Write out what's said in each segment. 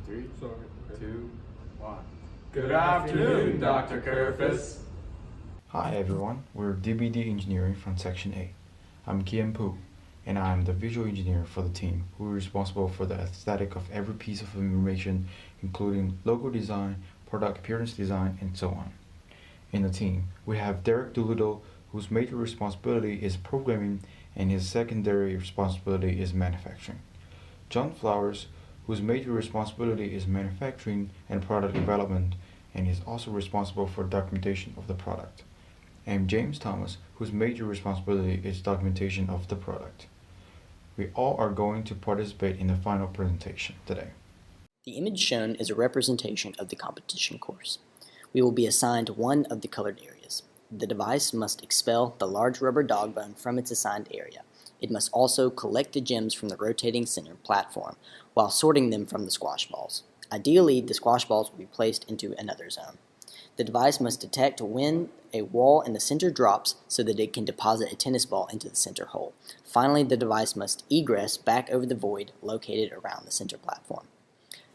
Three, Sorry. Okay. 2, 1. Good afternoon, Dr. Kerfis. Hi everyone, we're DBD Engineering from Section A. I'm Kian Poo, and I'm the visual engineer for the team who is responsible for the aesthetic of every piece of information, including logo design, product appearance design, and so on. In the team, we have Derek Doolittle, whose major responsibility is programming and his secondary responsibility is manufacturing. John Flowers, whose major responsibility is manufacturing and product development, and is also responsible for documentation of the product. And James Thomas, whose major responsibility is documentation of the product. We all are going to participate in the final presentation today. The image shown is a representation of the competition course. We will be assigned one of the colored areas. The device must expel the large rubber dog bone from its assigned area. It must also collect the gems from the rotating center platform while sorting them from the squash balls. Ideally, the squash balls will be placed into another zone. The device must detect when a wall in the center drops so that it can deposit a tennis ball into the center hole. Finally, the device must egress back over the void located around the center platform.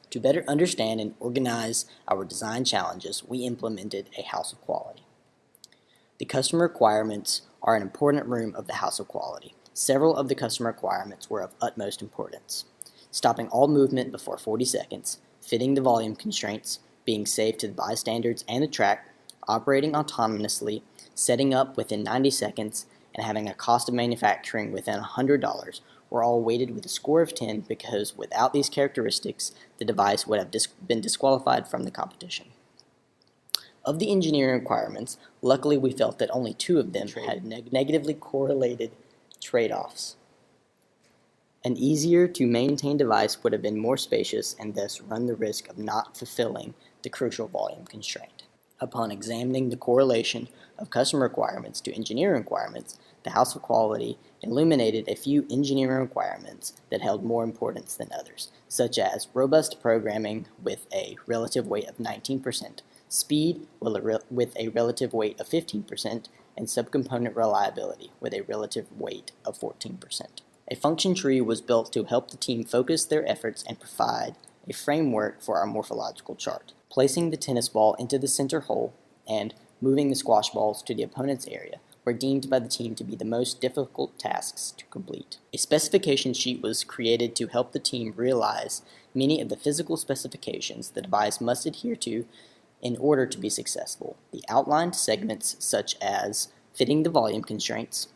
To better understand and organize our design challenges, we implemented a house of quality. The customer requirements are an important room of the house of quality. Several of the customer requirements were of utmost importance: stopping all movement before 40 seconds, fitting the volume constraints, being safe to the bystanders and the track, operating autonomously, setting up within 90 seconds, and having a cost of manufacturing within $100 were all weighted with a score of 10 because without these characteristics, the device would have been disqualified from the competition. Of the engineering requirements, luckily we felt that only 2 of them had negatively correlated trade-offs. An easier to maintain device would have been more spacious and thus run the risk of not fulfilling the crucial volume constraint. Upon examining the correlation of customer requirements to engineering requirements, the House of Quality illuminated a few engineering requirements that held more importance than others, such as robust programming with a relative weight of 19%, speed with a relative weight of 15%, and subcomponent reliability with a relative weight of 14%. A function tree was built to help the team focus their efforts and provide a framework for our morphological chart. Placing the tennis ball into the center hole and moving the squash balls to the opponent's area were deemed by the team to be the most difficult tasks to complete. A specification sheet was created to help the team realize many of the physical specifications the device must adhere to in order to be successful. The outlined segments such as fitting the volume constraints,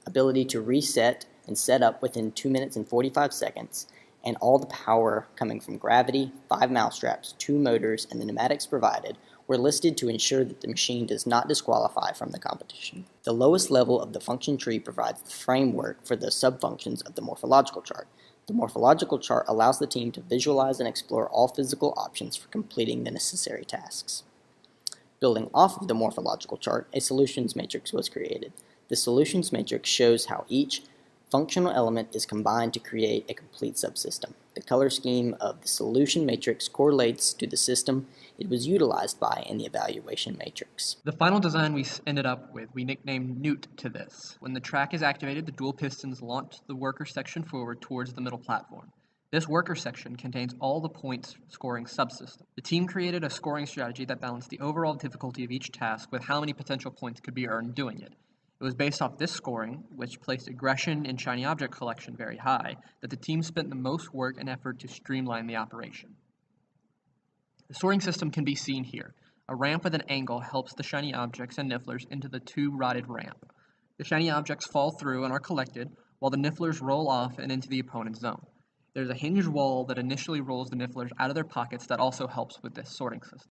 ability to reset and set up within 2 minutes and 45 seconds, and all the power coming from gravity, 5 mouse straps, 2 motors, and the pneumatics provided were listed to ensure that the machine does not disqualify from the competition. The lowest level of the function tree provides the framework for the subfunctions of the morphological chart. The morphological chart allows the team to visualize and explore all physical options for completing the necessary tasks. Building off of the morphological chart, a solutions matrix was created. The solutions matrix shows how each functional element is combined to create a complete subsystem. The color scheme of the solution matrix correlates to the system it was utilized by in the evaluation matrix. The final design we ended up with, we nicknamed Newt to this. When the track is activated, the dual pistons launch the worker section forward towards the middle platform. This worker section contains all the points scoring subsystem. The team created a scoring strategy that balanced the overall difficulty of each task with how many potential points could be earned doing it. It was based off this scoring, which placed aggression and shiny object collection very high, that the team spent the most work and effort to streamline the operation. The sorting system can be seen here. A ramp with an angle helps the shiny objects and nifflers into the 2-rotted ramp. The shiny objects fall through and are collected, while the nifflers roll off and into the opponent's zone. There's a hinged wall that initially rolls the nifflers out of their pockets that also helps with this sorting system.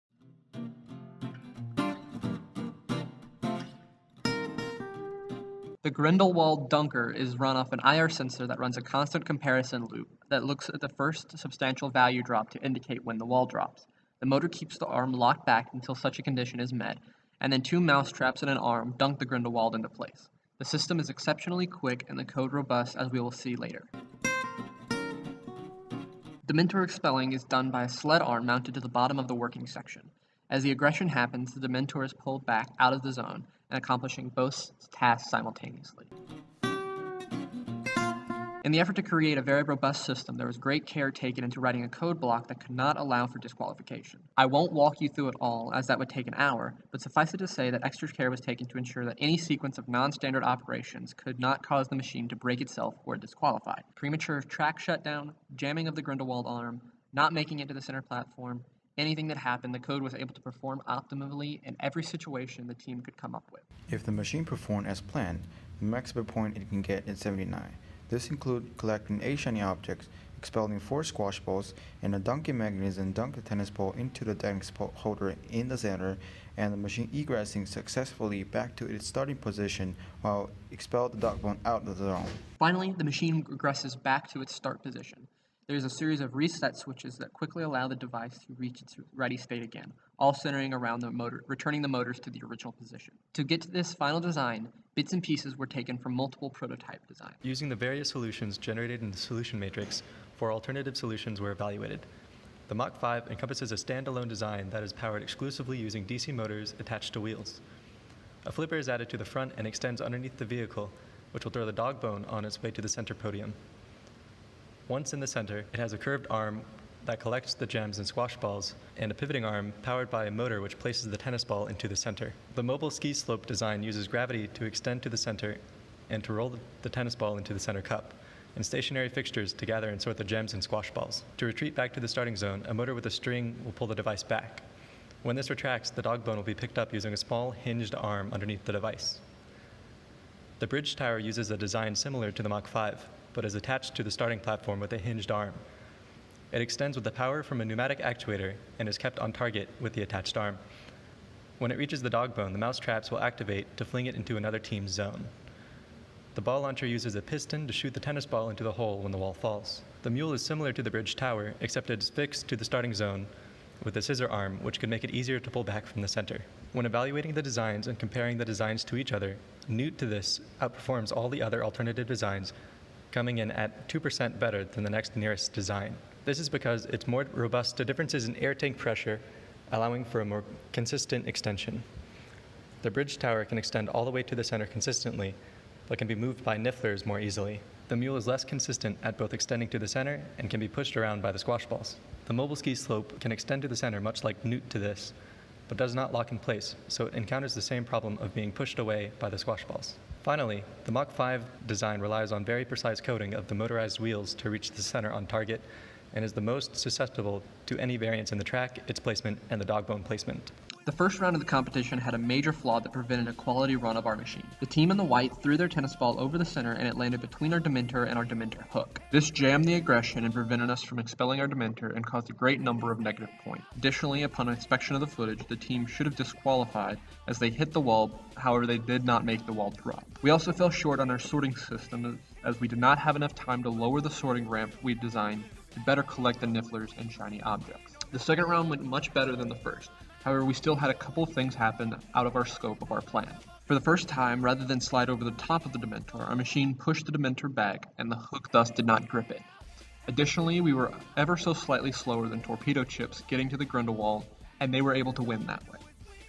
The Grindelwald dunker is run off an IR sensor that runs a constant comparison loop that looks at the first substantial value drop to indicate when the wall drops. The motor keeps the arm locked back until such a condition is met, and then 2 mouse traps and an arm dunk the Grindelwald into place. The system is exceptionally quick and the code robust, as we will see later. Dementor expelling is done by a sled arm mounted to the bottom of the working section. As the aggression happens, the Dementor is pulled back out of the zone and accomplishing both tasks simultaneously. In the effort to create a very robust system, there was great care taken into writing a code block that could not allow for disqualification. I won't walk you through it all, as that would take an hour, but suffice it to say that extra care was taken to ensure that any sequence of non-standard operations could not cause the machine to break itself or disqualify. Premature track shutdown, jamming of the Grindelwald arm, not making it to the center platform, anything that happened, the code was able to perform optimally in every situation the team could come up with. If the machine performed as planned, the maximum point it can get is 79. This includes collecting 8 shiny objects, expelling 4 squash balls, and a dunking mechanism dunk the tennis ball into the tennis ball holder in the center, and the machine egressing successfully back to its starting position while expel the dog bone out of the zone. Finally, the machine regresses back to its start position. There is a series of reset switches that quickly allow the device to reach its ready state again, all centering around the motor, returning the motors to the original position. To get to this final design, bits and pieces were taken from multiple prototype designs. Using the various solutions generated in the solution matrix, 4 alternative solutions were evaluated. The Mach 5 encompasses a standalone design that is powered exclusively using DC motors attached to wheels. A flipper is added to the front and extends underneath the vehicle, which will throw the dog bone on its way to the center podium. Once in the center, it has a curved arm that collects the gems and squash balls, and a pivoting arm powered by a motor which places the tennis ball into the center. The mobile ski slope design uses gravity to extend to the center and to roll the tennis ball into the center cup, and stationary fixtures to gather and sort the gems and squash balls. To retreat back to the starting zone, a motor with a string will pull the device back. When this retracts, the dog bone will be picked up using a small hinged arm underneath the device. The bridge tower uses a design similar to the Mach 5, but is attached to the starting platform with a hinged arm. It extends with the power from a pneumatic actuator and is kept on target with the attached arm. When it reaches the dog bone, the mouse traps will activate to fling it into another team's zone. The ball launcher uses a piston to shoot the tennis ball into the hole when the wall falls. The mule is similar to the bridge tower, except it is fixed to the starting zone with a scissor arm, which could make it easier to pull back from the center. When evaluating the designs and comparing the designs to each other, Newt to this outperforms all the other alternative designs, coming in at 2% better than the next nearest design. This is because it's more robust to differences in air tank pressure, allowing for a more consistent extension. The bridge tower can extend all the way to the center consistently, but can be moved by nifflers more easily. The mule is less consistent at both extending to the center and can be pushed around by the squash balls. The mobile ski slope can extend to the center much like Newt to this, but does not lock in place, so it encounters the same problem of being pushed away by the squash balls. Finally, the Mach 5 design relies on very precise coding of the motorized wheels to reach the center on target, and is the most susceptible to any variance in the track, its placement, and the dog bone placement. The first round of the competition had a major flaw that prevented a quality run of our machine. The team in the white threw their tennis ball over the center and it landed between our Dementor and our Dementor hook. This jammed the aggression and prevented us from expelling our Dementor and caused a great number of negative points. Additionally, upon inspection of the footage, the team should have disqualified as they hit the wall, however they did not make the wall drop. We also fell short on our sorting system as we did not have enough time to lower the sorting ramp we designed to better collect the nifflers and shiny objects. The second round went much better than the first. However, we still had a couple things happen out of our scope of our plan. For the first time, rather than slide over the top of the Dementor, our machine pushed the Dementor back and the hook thus did not grip it. Additionally, we were ever so slightly slower than torpedo chips getting to the Grindelwald, and they were able to win that way.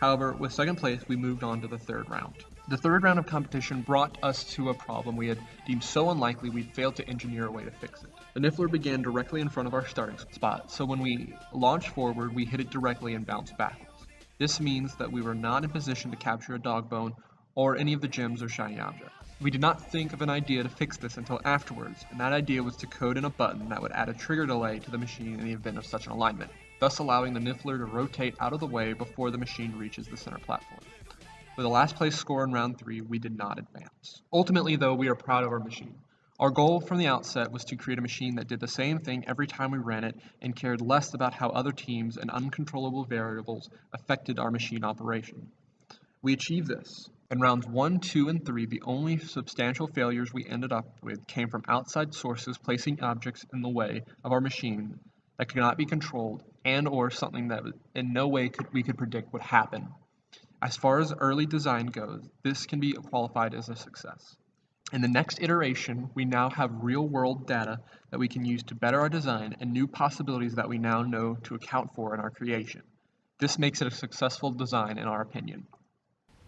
However, with second place, we moved on to the third round. The third round of competition brought us to a problem we had deemed so unlikely we'd failed to engineer a way to fix it. The niffler began directly in front of our starting spot, so when we launched forward, we hit it directly and bounced backwards. This means that we were not in position to capture a dog bone or any of the gems or shiny objects. We did not think of an idea to fix this until afterwards, and that idea was to code in a button that would add a trigger delay to the machine in the event of such an alignment, thus allowing the niffler to rotate out of the way before the machine reaches the center platform. With a last place score in round 3, we did not advance. Ultimately, though, we are proud of our machine. Our goal from the outset was to create a machine that did the same thing every time we ran it and cared less about how other teams and uncontrollable variables affected our machine operation. We achieved this. In rounds 1, 2, and 3, the only substantial failures we ended up with came from outside sources placing objects in the way of our machine that could not be controlled and or something that in no way we could predict would happen. As far as early design goes, this can be qualified as a success. In the next iteration, we now have real-world data that we can use to better our design and new possibilities that we now know to account for in our creation. This makes it a successful design in our opinion.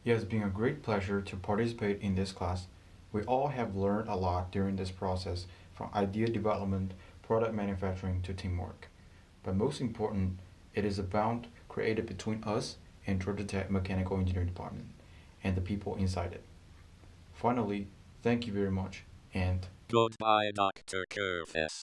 It has been a great pleasure to participate in this class. We all have learned a lot during this process from idea development, product manufacturing to teamwork. But most important, it is a bond created between us and Georgia Tech Mechanical Engineering Department and the people inside it. Finally, thank you very much and Goodbye, Dr. Curvis.